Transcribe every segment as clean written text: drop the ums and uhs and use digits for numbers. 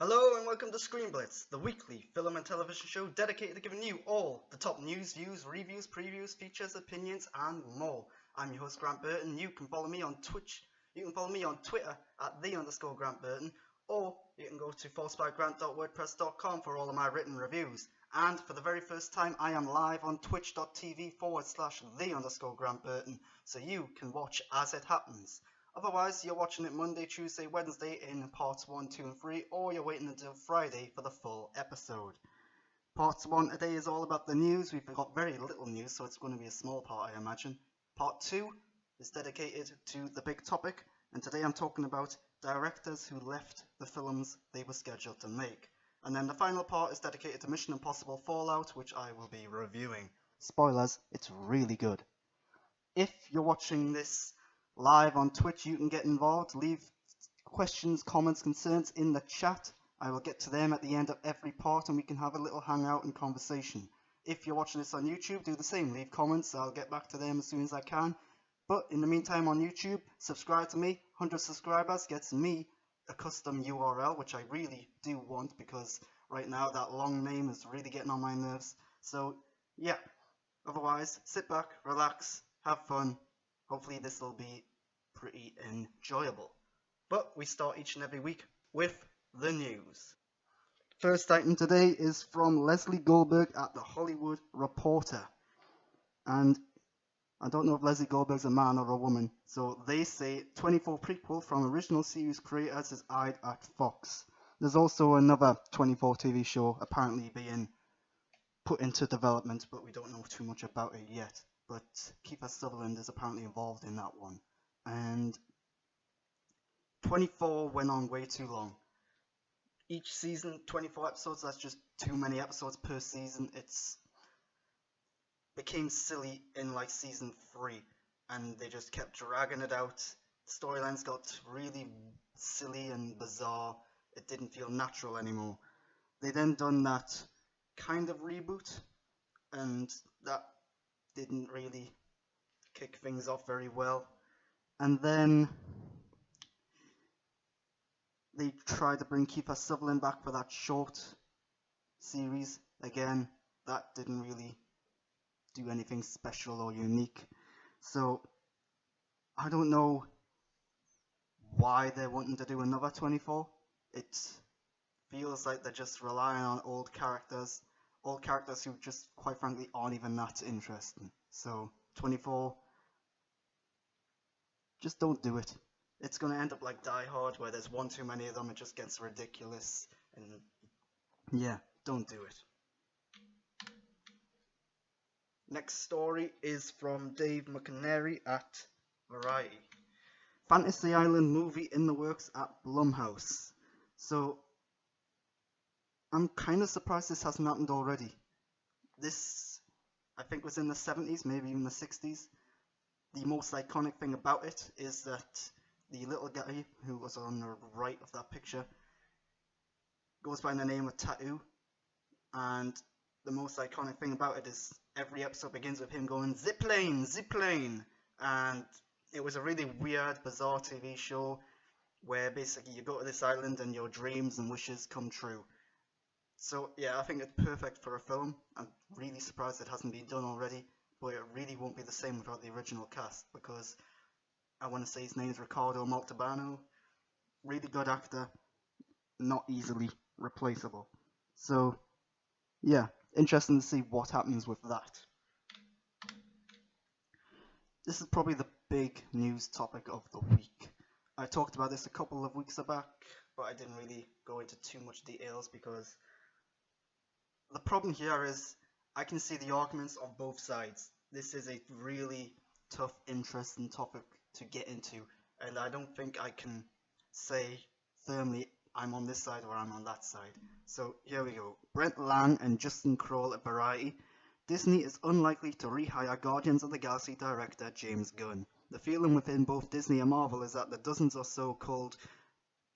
Hello and welcome to ScreenBlitz, the weekly film and television show dedicated to giving you all the top news, views, reviews, previews, features, opinions, and more. I'm your host Grant Burton. You can follow me on Twitch. You can follow me on Twitter at @the_Grant Burton, or you can go to falsebygrant.wordpress.com for all of my written reviews. And for the very first time, I am live on twitch.tv/the_Grant Burton, so you can watch as it happens. Otherwise, you're watching it Monday, Tuesday, Wednesday in parts 1, 2, and 3, or you're waiting until Friday for the full episode. Part 1 today is all about the news. We've got very little news, so it's going to be a small part, I imagine. Part 2 is dedicated to the big topic, and today I'm talking about directors who left the films they were scheduled to make. And then the final part is dedicated to Mission Impossible Fallout, which I will be reviewing. Spoilers, it's really good. If you're watching this live on Twitch, you can get involved. Leave questions, comments, concerns in the chat. I will get to them at the end of every part and we can have a little hangout and conversation. If you're watching this on YouTube, do the same. Leave comments. I'll get back to them as soon as I can. But in the meantime on YouTube, subscribe to me. 100 subscribers gets me a custom URL, which I really do want because right now that long name is really getting on my nerves. So yeah, otherwise sit back, relax, have fun. Hopefully this will be pretty enjoyable. But we start each and every week with the news. First item today is from Leslie Goldberg at The Hollywood Reporter. And I don't know if Leslie Goldberg's a man or a woman. So they say 24 prequel from original series creators is eyed at Fox. There's also another 24 TV show apparently being put into development, but we don't know too much about it yet. But Kiefer Sutherland is apparently involved in that one. And 24 went on way too long. Each season, 24 episodes, that's just too many episodes per season. It's became silly in like season 3, and they just kept dragging it out. Storylines got really silly and bizarre. It didn't feel natural anymore. They then done that kind of reboot, and that didn't really kick things off very well. And then they tried to bring Kiefer Sutherland back for that short series. Again, that didn't really do anything special or unique. So I don't know why they're wanting to do another 24. It feels like they're just relying on old characters who just quite frankly aren't even that interesting. So 24, just don't do it. It's going to end up like Die Hard, where there's one too many of them. It just gets ridiculous. And yeah, don't do it. Next story is from Dave McNary at Variety. Fantasy Island movie in the works at Blumhouse. So I'm kind of surprised this hasn't happened already. This, I think, was in the 70s, maybe even the 60s. The most iconic thing about it is that the little guy who was on the right of that picture goes by the name of Tattoo, and the most iconic thing about it is every episode begins with him going zipline, zipline, and it was a really weird, bizarre TV show where basically you go to this island and your dreams and wishes come true. So yeah, I think it's perfect for a film. I'm really surprised it hasn't been done already, but it really won't be the same without the original cast, because I want to say his name is Ricardo Montalbano. Really good actor, not easily replaceable. So yeah, interesting to see what happens with that. This is probably the big news topic of the week. I talked about this a couple of weeks back, but I didn't really go into too much details because the problem here is I can see the arguments on both sides. This is a really tough, interesting topic to get into, and I don't think I can say firmly I'm on this side or I'm on that side. So here we go. Brent Lang and Justin Kroll at Variety. Disney is unlikely to rehire Guardians of the Galaxy director James Gunn. The feeling within both Disney and Marvel is that the dozens or so called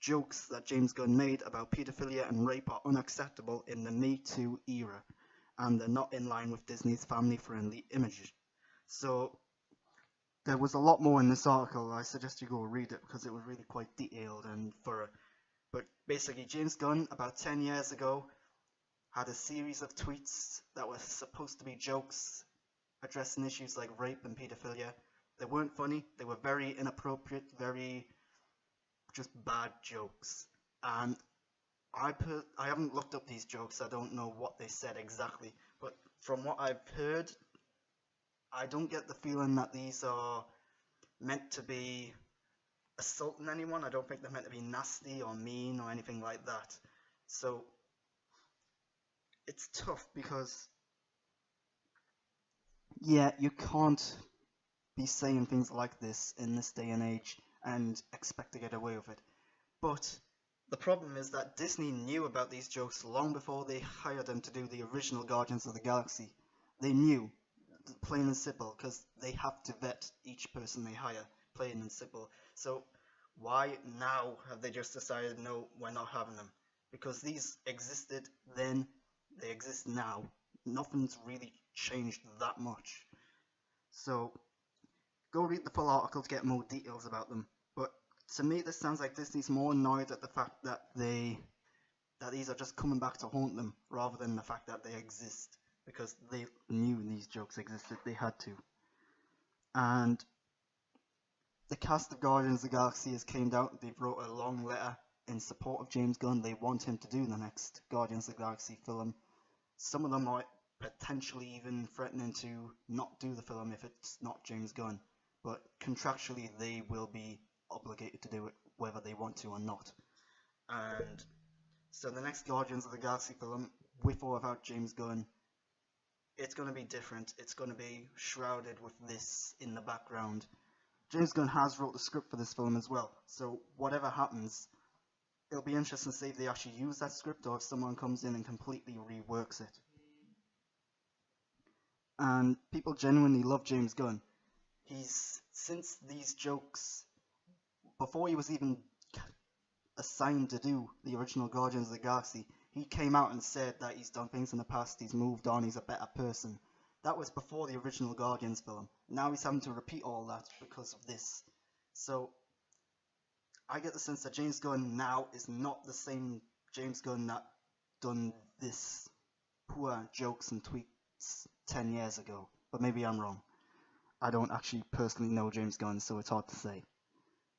jokes that James Gunn made about pedophilia and rape are unacceptable in the Me Too era, and they're not in line with Disney's family-friendly image. So there was a lot more in this article. I suggest you go read it because it was really quite detailed, and for But basically, James Gunn, about 10 years ago, had a series of tweets that were supposed to be jokes addressing issues like rape and paedophilia. They weren't funny, they were very inappropriate, very just bad jokes. And I haven't looked up these jokes, I don't know what they said exactly, but from what I've heard, I don't get the feeling that these are meant to be assaulting anyone. I don't think they're meant to be nasty or mean or anything like that. So it's tough because, yeah, you can't be saying things like this in this day and age and expect to get away with it. But the problem is that Disney knew about these jokes long before they hired them to do the original Guardians of the Galaxy. They knew, plain and simple, because they have to vet each person they hire, plain and simple. So why now have they just decided, no, we're not having them? Because these existed then, they exist now. Nothing's really changed that much. So go read the full article to get more details about them. But to me, this sounds like Disney's more annoyed at the fact that these are just coming back to haunt them, rather than the fact that they exist, because they knew these jokes existed. They had to. And the cast of Guardians of the Galaxy has came out. They've wrote a long letter in support of James Gunn. They want him to do the next Guardians of the Galaxy film. Some of them are potentially even threatening to not do the film if it's not James Gunn. But contractually, they will be obligated to do it whether they want to or not. And so the next Guardians of the Galaxy film, with or without James Gunn, it's going to be different. It's going to be shrouded with this in the background. James Gunn has wrote the script for this film as well, so whatever happens, it'll be interesting to see if they actually use that script or if someone comes in and completely reworks it. And people genuinely love James Gunn. Since these jokes, before he was even assigned to do the original Guardians of the Galaxy, he came out and said that he's done things in the past, he's moved on, he's a better person. That was before the original Guardians film. Now he's having to repeat all that because of this. So I get the sense that James Gunn now is not the same James Gunn that done this poor jokes and tweets 10 years ago. But maybe I'm wrong. I don't actually personally know James Gunn, so it's hard to say.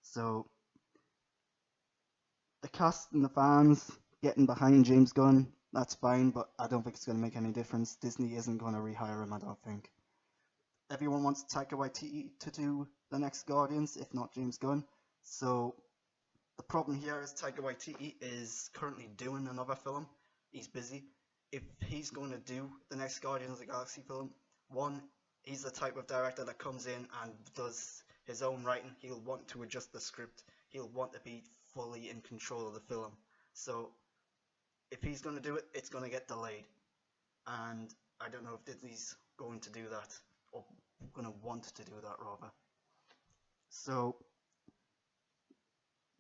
So the cast and the fans getting behind James Gunn, that's fine, but I don't think it's going to make any difference. Disney isn't going to rehire him, I don't think. Everyone wants Taika Waititi to do the next Guardians, if not James Gunn. So the problem here is Taika Waititi is currently doing another film. He's busy. If he's going to do the next Guardians of the Galaxy film, one, he's the type of director that comes in and does his own writing. He'll want to adjust the script. He'll want to be fully in control of the film. So if he's going to do it, it's going to get delayed. And I don't know if Disney's going to do that, or going to want to do that rather. So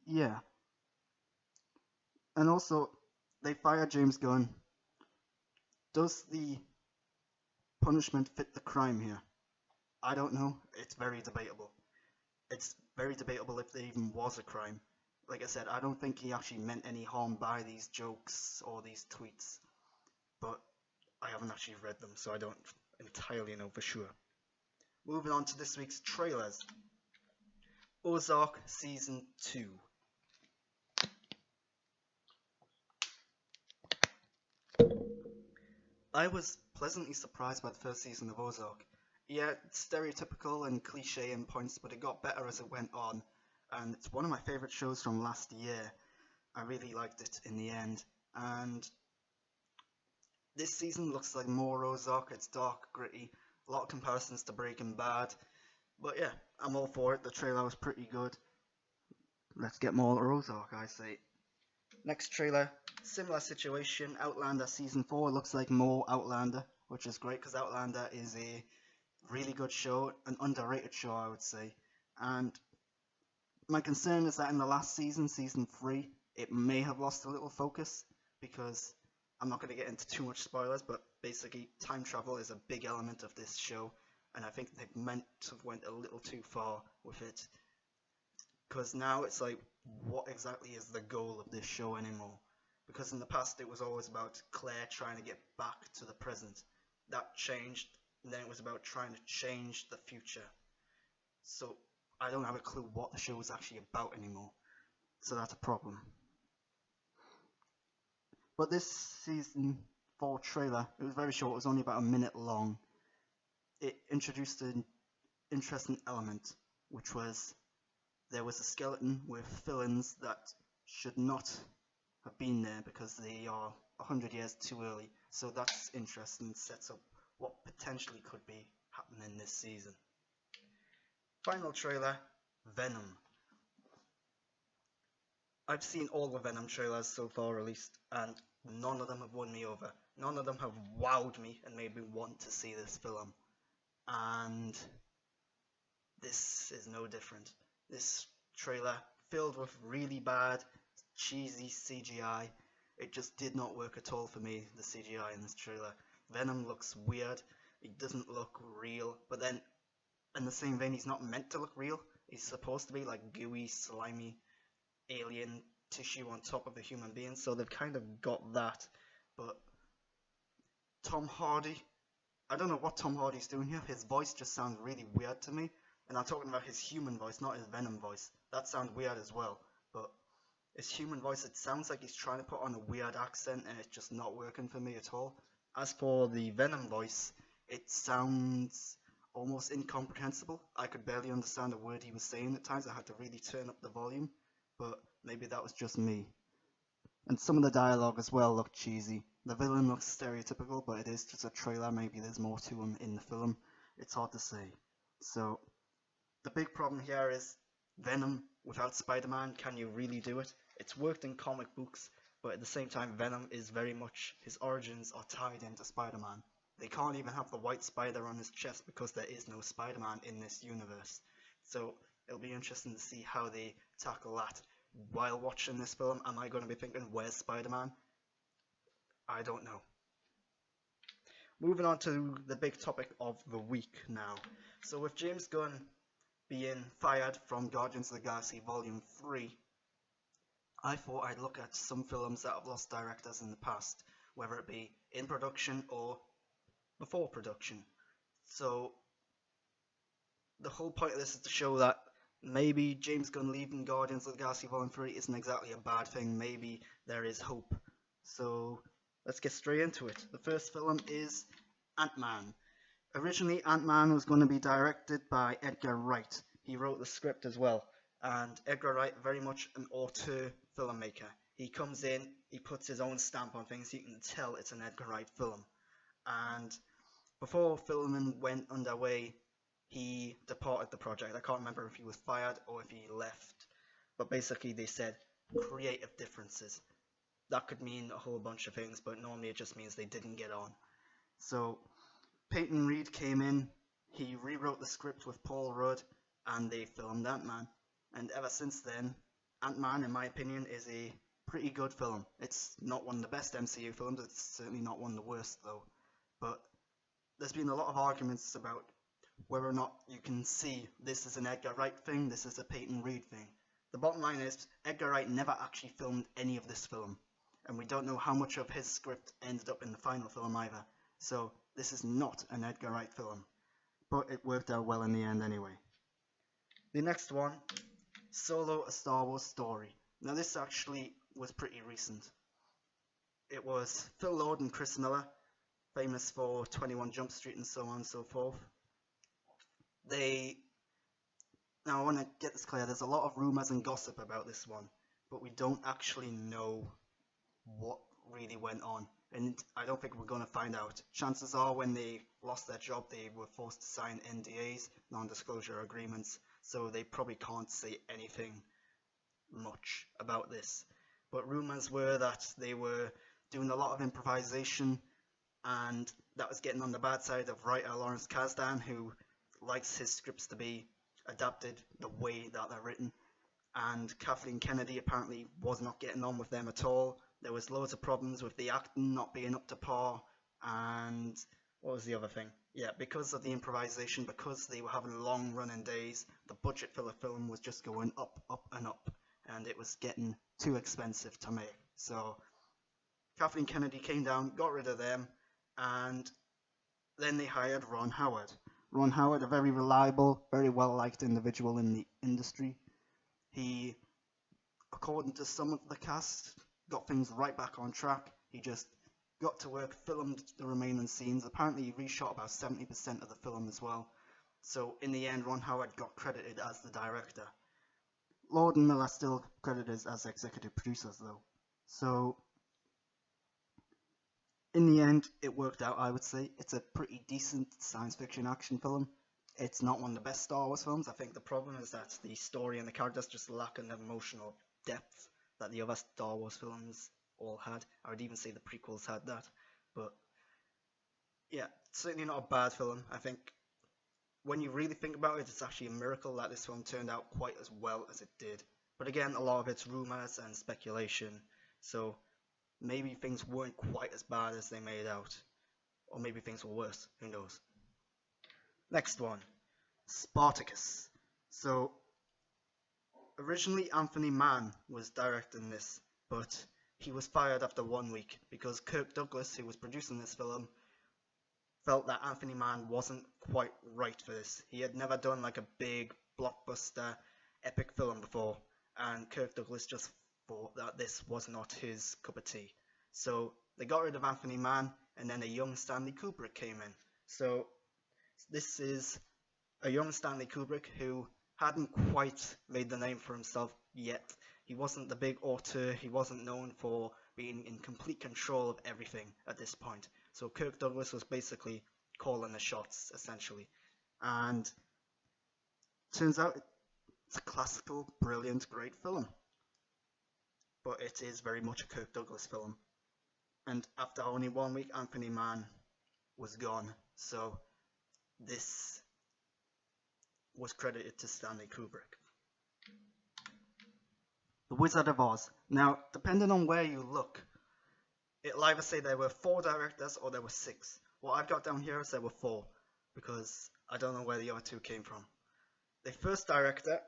yeah. And also, they fired James Gunn. Does the punishment fit the crime here? I don't know. It's very debatable. It's very debatable if there even was a crime. Like I said, I don't think he actually meant any harm by these jokes or these tweets. But I haven't actually read them, so I don't entirely know for sure. Moving on to this week's trailers. Ozark Season 2. I was pleasantly surprised by the first season of Ozark. Yeah, it's stereotypical and cliche in points, but it got better as it went on, and it's one of my favourite shows from last year. I really liked it in the end, and this season looks like more Ozark. It's dark, gritty, a lot of comparisons to Breaking Bad, but yeah, I'm all for it. The trailer was pretty good. Let's get more Ozark, I say. Next trailer, similar situation, Outlander Season 4, looks like more Outlander, which is great because Outlander is a really good show, an underrated show I would say, and my concern is that in the last season, Season 3, it may have lost a little focus, because I'm not going to get into too much spoilers, but basically time travel is a big element of this show, and I think they meant to have went a little too far with it, because now it's like, what exactly is the goal of this show anymore. Because in the past it was always about Claire trying to get back to the present. That changed, and then it was about trying to change the future. So I don't have a clue what the show is actually about anymore. So that's a problem. But this season 4 trailer, it was very short, it was only about a minute long. It introduced an interesting element, which was there was a skeleton with fill-ins that should not have been there because they are 100 years too early. So that's interesting, sets up what potentially could be happening this season. Final trailer, Venom. I've seen all the Venom trailers so far released, and none of them have won me over. None of them have wowed me and made me want to see this film. And this is no different. This trailer, filled with really bad, cheesy CGI. It just did not work at all for me, the CGI in this trailer. Venom looks weird. He doesn't look real. But then, in the same vein, he's not meant to look real. He's supposed to be like gooey, slimy, alien tissue on top of a human being. So they've kind of got that. But Tom Hardy, I don't know what Tom Hardy's doing here. His voice just sounds really weird to me. And I'm talking about his human voice, not his Venom voice. That sounds weird as well. But his human voice, it sounds like he's trying to put on a weird accent, and it's just not working for me at all. As for the Venom voice, it sounds almost incomprehensible. I could barely understand a word he was saying at times. I had to really turn up the volume. But maybe that was just me. And some of the dialogue as well looked cheesy. The villain looks stereotypical, but it is just a trailer. Maybe there's more to him in the film. It's hard to say. So the big problem here is Venom without Spider-Man. Can you really do it? It's worked in comic books, but at the same time, Venom is very much, his origins are tied into Spider-Man. They can't even have the white spider on his chest because there is no Spider-Man in this universe. So it'll be interesting to see how they tackle that. While watching this film, am I going to be thinking, where's Spider-Man? I don't know. Moving on to the big topic of the week now. So with James Gunn being fired from Guardians of the Galaxy Volume 3, I thought I'd look at some films that have lost directors in the past, whether it be in production or before production. So the whole point of this is to show that maybe James Gunn leaving Guardians of the Galaxy Volume 3 isn't exactly a bad thing. Maybe there is hope. So let's get straight into it. The first film is Ant-Man. Originally, Ant-Man was going to be directed by Edgar Wright. He wrote the script as well. And Edgar Wright, very much an auteur filmmaker. He comes in, he puts his own stamp on things. You can tell it's an Edgar Wright film. And before filming went underway, he departed the project. I can't remember if he was fired or if he left. But basically they said creative differences. That could mean a whole bunch of things, but normally it just means they didn't get on. So Peyton Reed came in, he rewrote the script with Paul Rudd, and they filmed Ant-Man. And ever since then, Ant-Man, in my opinion, is a pretty good film. It's not one of the best MCU films, it's certainly not one of the worst though. But there's been a lot of arguments about whether or not you can see this is an Edgar Wright thing, this is a Peyton Reed thing. The bottom line is, Edgar Wright never actually filmed any of this film. And we don't know how much of his script ended up in the final film either. So this is not an Edgar Wright film. But it worked out well in the end anyway. The next one, Solo: A Star Wars Story. Now this actually was pretty recent. It was Phil Lord and Chris Miller, famous for 21 Jump Street and so on and so forth. Now I want to get this clear, there's a lot of rumours and gossip about this one, but we don't actually know what really went on, and I don't think we're going to find out. Chances are when they lost their job they were forced to sign NDAs, non-disclosure agreements, so they probably can't say anything much about this. But rumours were that they were doing a lot of improvisation, and that was getting on the bad side of writer Lawrence Kasdan, who likes his scripts to be adapted the way that they're written. And Kathleen Kennedy apparently was not getting on with them at all. There was loads of problems with the acting not being up to par, and what was the other thing? Yeah, because of the improvisation, because they were having long running days, the budget for the film was just going up, up and up. and it was getting too expensive to make. So Kathleen Kennedy came down, got rid of them, and then they hired Ron Howard. Ron Howard, a very reliable, very well-liked individual in the industry. He, according to some of the cast, got things right back on track. He just got to work, filmed the remaining scenes. Apparently, he reshot about 70% of the film as well. So in the end, Ron Howard got credited as the director. Lord and Miller still credited as executive producers, though. So in the end, it worked out, I would say. It's a pretty decent science fiction action film. It's not one of the best Star Wars films. I think the problem is that the story and the characters just lack an emotional depth that the other Star Wars films all had. I would even say the prequels had that. But yeah, certainly not a bad film. I think when you really think about it, it's actually a miracle that this film turned out quite as well as it did. But again, a lot of it's rumors and speculation. So maybe things weren't quite as bad as they made out. Or maybe things were worse. Who knows? Next one, Spartacus. So originally Anthony Mann was directing this, but he was fired after 1 week because Kirk Douglas, who was producing this film, felt that Anthony Mann wasn't quite right for this. He had never done like a big blockbuster epic film before, and Kirk Douglas just thought that this was not his cup of tea. So they got rid of Anthony Mann, and then a young Stanley Kubrick came in. So this is a young Stanley Kubrick who hadn't quite made the name for himself yet. He wasn't the big auteur, he wasn't known for being in complete control of everything at this point. So Kirk Douglas was basically calling the shots, essentially. And turns out it's a classical, brilliant, great film. But it is very much a Kirk Douglas film. And after only 1 week, Anthony Mann was gone. So this was credited to Stanley Kubrick. The Wizard of Oz. Now, depending on where you look, it'll either say there were 4 directors or there were 6. What I've got down here is there were 4, because I don't know where the other 2 came from. The first director,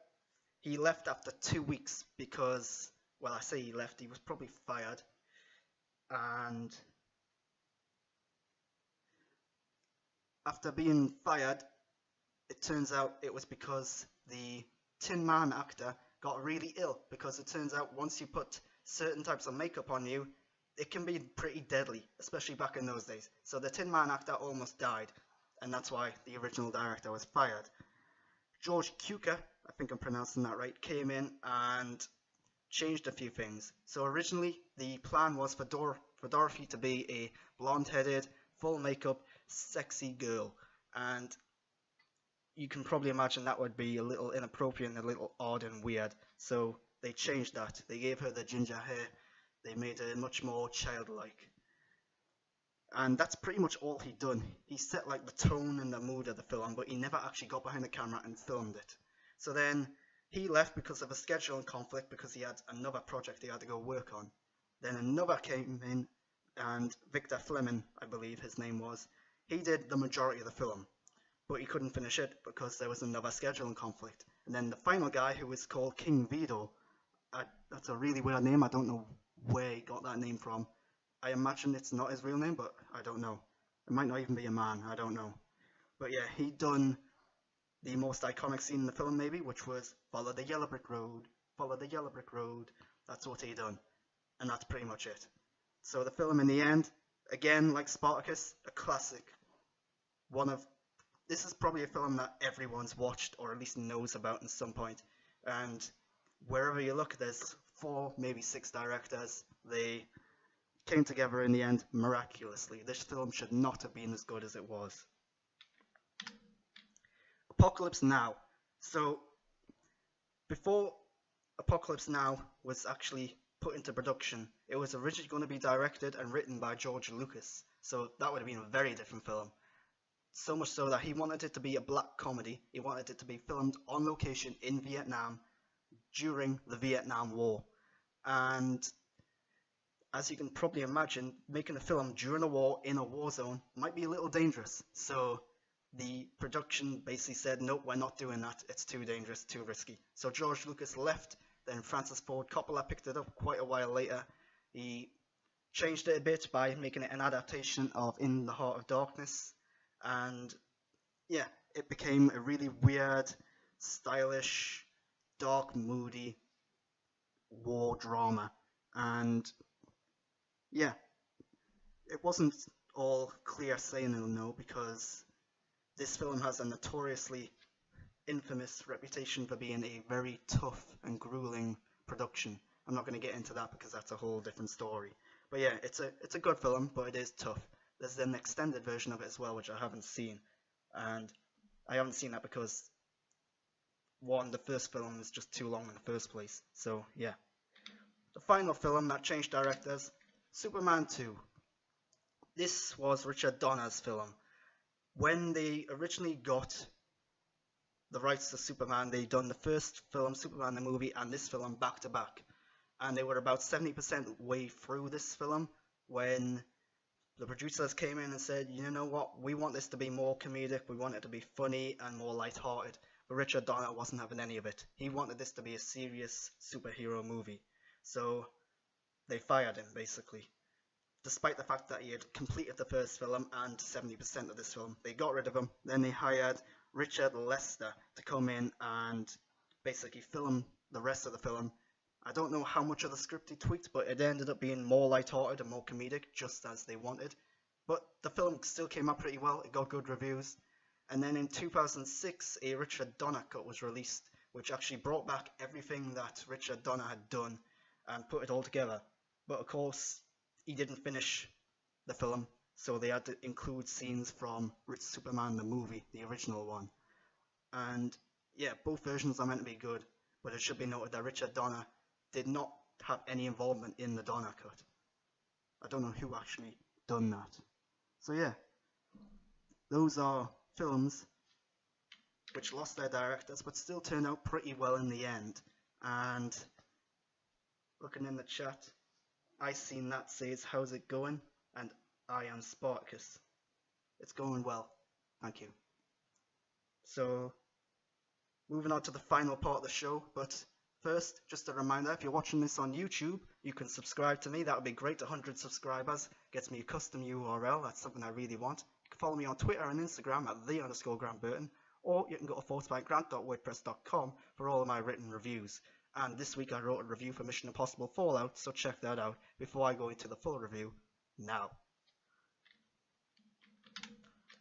he left after 2 weeks because, well, I say he left, he was probably fired. And after being fired, it turns out it was because the Tin Man actor got really ill, because it turns out once you put certain types of makeup on you, it can be pretty deadly, especially back in those days. So the Tin Man actor almost died, and that's why the original director was fired. George Cukor, I think I'm pronouncing that right, came in and changed a few things. So originally the plan was for Dorothy to be a blonde-headed, full makeup, sexy girl, and you can probably imagine that would be a little inappropriate and a little odd and weird. So they changed that. They gave her the ginger hair. They made her much more childlike. And that's pretty much all he'd done. He set like the tone and the mood of the film, but he never actually got behind the camera and filmed it. So then he left because of a scheduling conflict, because he had another project he had to go work on. Then another came in, and Victor Fleming, I believe his name was, he did the majority of the film, but he couldn't finish it because there was another scheduling conflict. And then the final guy, who was called King Vidor, that's a really weird name, I don't know where he got that name from. I imagine it's not his real name, but I don't know. It might not even be a man, I don't know. But yeah, he'd done the most iconic scene in the film, maybe, which was follow the yellow brick road, follow the yellow brick road. That's what he done, and that's pretty much it. So the film in the end, again, like Spartacus, a classic. This is probably a film that everyone's watched or at least knows about at some point. And wherever you look, there's 4, maybe 6 directors. They came together in the end miraculously. This film should not have been as good as it was. Apocalypse Now. So before Apocalypse Now was actually put into production, it was originally going to be directed and written by George Lucas. So that would have been a very different film. So much so that he wanted it to be a black comedy. He wanted it to be filmed on location in Vietnam during the Vietnam War. And as you can probably imagine, making a film during a war in a war zone might be a little dangerous. So the production basically said, nope, we're not doing that. It's too dangerous, too risky. So George Lucas left Then Francis Ford Coppola picked it up quite a while later. He changed it a bit by making it an adaptation of In the Heart of Darkness, and yeah, it became a really weird, stylish, dark, moody war drama. And yeah, it wasn't all clear sailing, no, because this film has a notoriously infamous reputation for being a very tough and grueling production. I'm not going to get into that because that's a whole different story. But yeah, it's a good film, but it is tough. There's an extended version of it as well, which I haven't seen, and I haven't seen that because one, the first film was just too long in the first place. So yeah, the final film that changed directors, Superman 2. This was Richard Donner's film. When they originally got the rights to Superman, they done the first film, Superman the movie, and this film back to back. And they were about 70% way through this film when the producers came in and said, you know what, we want this to be more comedic, we want it to be funny and more light-hearted. But Richard Donner wasn't having any of it. He wanted this to be a serious superhero movie. So they fired him, basically. Despite the fact that he had completed the first film and 70% of this film, they got rid of him. Then they hired Richard Lester to come in and basically film the rest of the film. I don't know how much of the script he tweaked, but it ended up being more light-hearted and more comedic, just as they wanted. But the film still came out pretty well. It got good reviews. And then in 2006, a Richard Donner cut was released, which actually brought back everything that Richard Donner had done and put it all together. But of course, he didn't finish the film, so they had to include scenes from Superman the movie, the original one. And yeah, both versions are meant to be good, but it should be noted that Richard Donner did not have any involvement in the Donner cut. I don't know who actually done that. So yeah, those are films which lost their directors but still turned out pretty well in the end. And looking in the chat, I seen that says, how's it going? And I am Spartacus. It's going well, thank you. So moving on to the final part of the show, but first, just a reminder, if you're watching this on YouTube, you can subscribe to me. That would be great. 100 subscribers gets me a custom URL. That's something I really want. You can follow me on Twitter and Instagram at @the_GrantBurton, or you can go to fortespikegrant.wordpress.com for all of my written reviews. And this week I wrote a review for Mission Impossible Fallout, so check that out before I go into the full review now.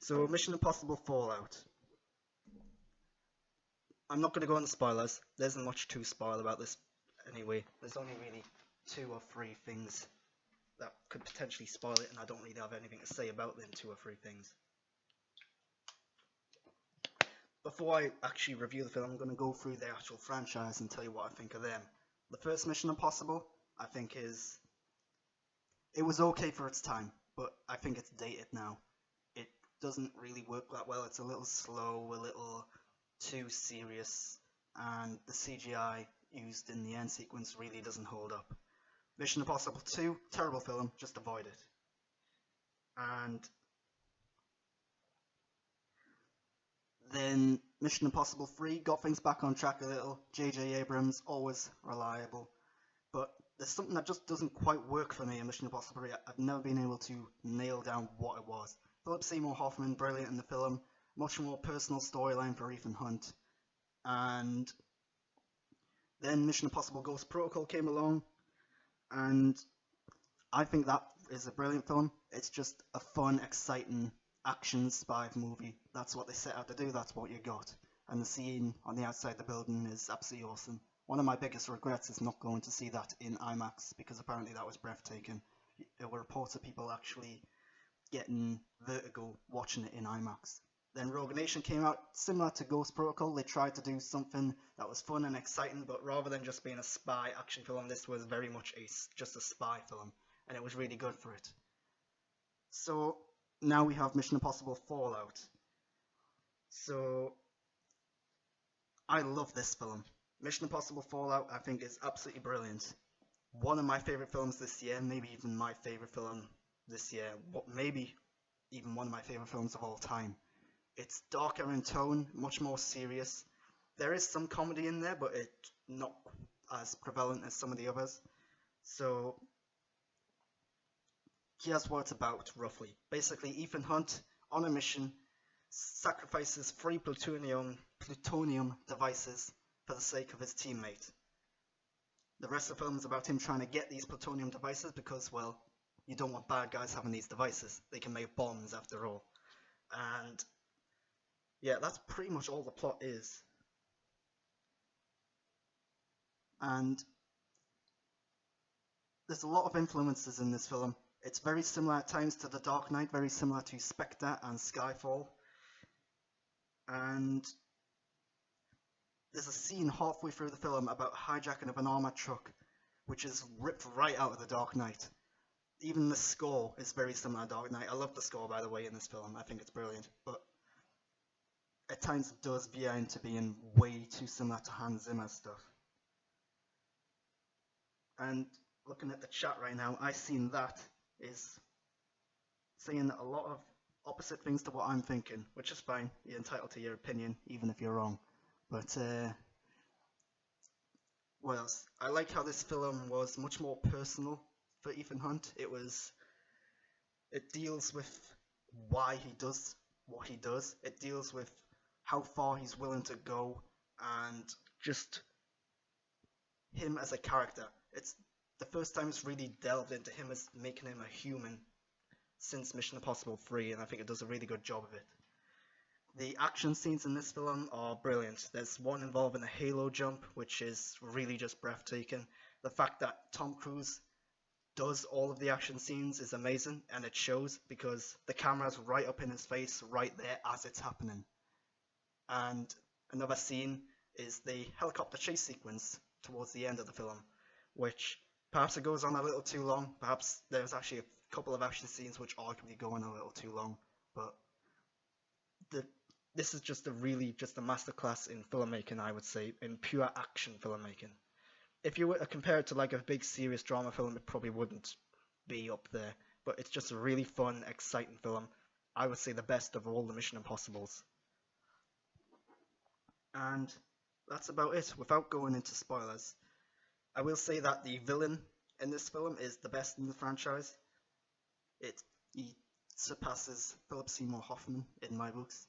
So Mission Impossible Fallout. I'm not going to go into spoilers. There isn't much to spoil about this anyway. There's only really 2 or 3 things that could potentially spoil it, and I don't really have anything to say about them 2 or 3 things. Before I actually review the film, I'm going to go through the actual franchise and tell you what I think of them. The first Mission Impossible, I think it was okay for its time, but I think it's dated now. It doesn't really work that well. It's a little slow, a little too serious, and the CGI used in the end sequence really doesn't hold up. Mission Impossible 2, terrible film, just avoid it. And then Mission Impossible 3 got things back on track a little. J.J. Abrams, always reliable. But there's something that just doesn't quite work for me in Mission Impossible 3. I've never been able to nail down what it was. Philip Seymour Hoffman, brilliant in the film. Much more personal storyline for Ethan Hunt. And then Mission Impossible Ghost Protocol came along, and I think that is a brilliant film. It's just a fun, exciting action spy movie. That's what they set out to do, that's what you got. And the scene on the outside the building is absolutely awesome. One of my biggest regrets is not going to see that in IMAX, because apparently that was breathtaking. There were reports of people actually getting vertigo watching it in IMAX. Then Rogue Nation came out, similar to Ghost Protocol. They tried to do something that was fun and exciting, but rather than just being a spy action film, this was very much just a spy film, and it was really good for it. So now we have Mission Impossible Fallout. So I love this film. Mission Impossible Fallout, I think, is absolutely brilliant. One of my favorite films this year, maybe even my favorite film this year, maybe even one of my favorite films of all time. It's darker in tone, much more serious. There is some comedy in there, but it's not as prevalent as some of the others. So here's what it's about, roughly. Basically, Ethan Hunt, on a mission, sacrifices 3 plutonium devices for the sake of his teammate. The rest of the film is about him trying to get these plutonium devices because, well, you don't want bad guys having these devices. They can make bombs after all. And yeah, that's pretty much all the plot is. And there's a lot of influences in this film. It's very similar at times to The Dark Knight, very similar to Spectre and Skyfall. And there's a scene halfway through the film about hijacking of an armored truck, which is ripped right out of The Dark Knight. Even the score is very similar to Dark Knight. I love the score, by the way, in this film. I think it's brilliant. But at times it does veer into being way too similar to Hans Zimmer's stuff. And looking at the chat right now, I seen that is saying a lot of opposite things to what I'm thinking, which is fine. You're entitled to your opinion, even if you're wrong. But what else? I like how this film was much more personal for Ethan Hunt. It deals with why he does what he does. It deals with how far he's willing to go and just him as a character. It's the first time it's really delved into him as making him a human since Mission Impossible 3, and I think it does a really good job of it. The action scenes in this film are brilliant. There's one involving a halo jump, which is really just breathtaking. The fact that Tom Cruise does all of the action scenes is amazing, and it shows because the camera's right up in his face, right there as it's happening. And another scene is the helicopter chase sequence towards the end of the film, which perhaps it goes on a little too long. Perhaps there's actually a couple of action scenes which arguably go on a little too long, but this is just a masterclass in filmmaking, I would say, in pure action filmmaking. If you were to compare it to like a big serious drama film, it probably wouldn't be up there, but it's just a really fun, exciting film. I would say the best of all the Mission Impossibles. And that's about it, without going into spoilers. I will say that the villain in this film is the best in the franchise. He surpasses Philip Seymour Hoffman in my books.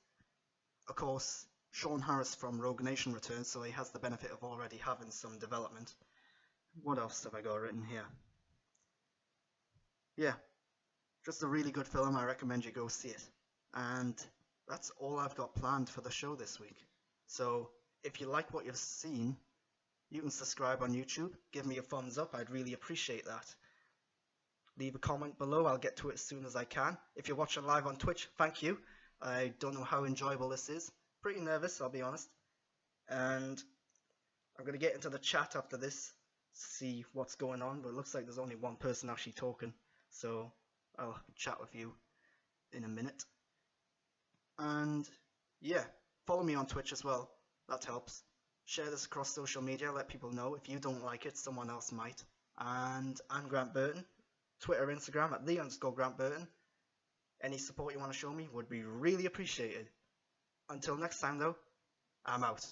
Of course, Sean Harris from Rogue Nation returns, so he has the benefit of already having some development. What else have I got written here? Yeah, just a really good film. I recommend you go see it. And that's all I've got planned for the show this week. So if you like what you've seen, you can subscribe on YouTube, give me a thumbs up, I'd really appreciate that. Leave a comment below, I'll get to it as soon as I can. If you're watching live on Twitch, thank you. I don't know how enjoyable this is. Pretty nervous, I'll be honest. And I'm going to get into the chat after this, see what's going on, but it looks like there's only one person actually talking. So I'll chat with you in a minute. And yeah, follow me on Twitch as well, that helps. Share this across social media, let people know. If you don't like it, someone else might. And I'm Grant Burton. Twitter, Instagram at @the_Grant Burton. Any support you want to show me would be really appreciated. Until next time though, I'm out.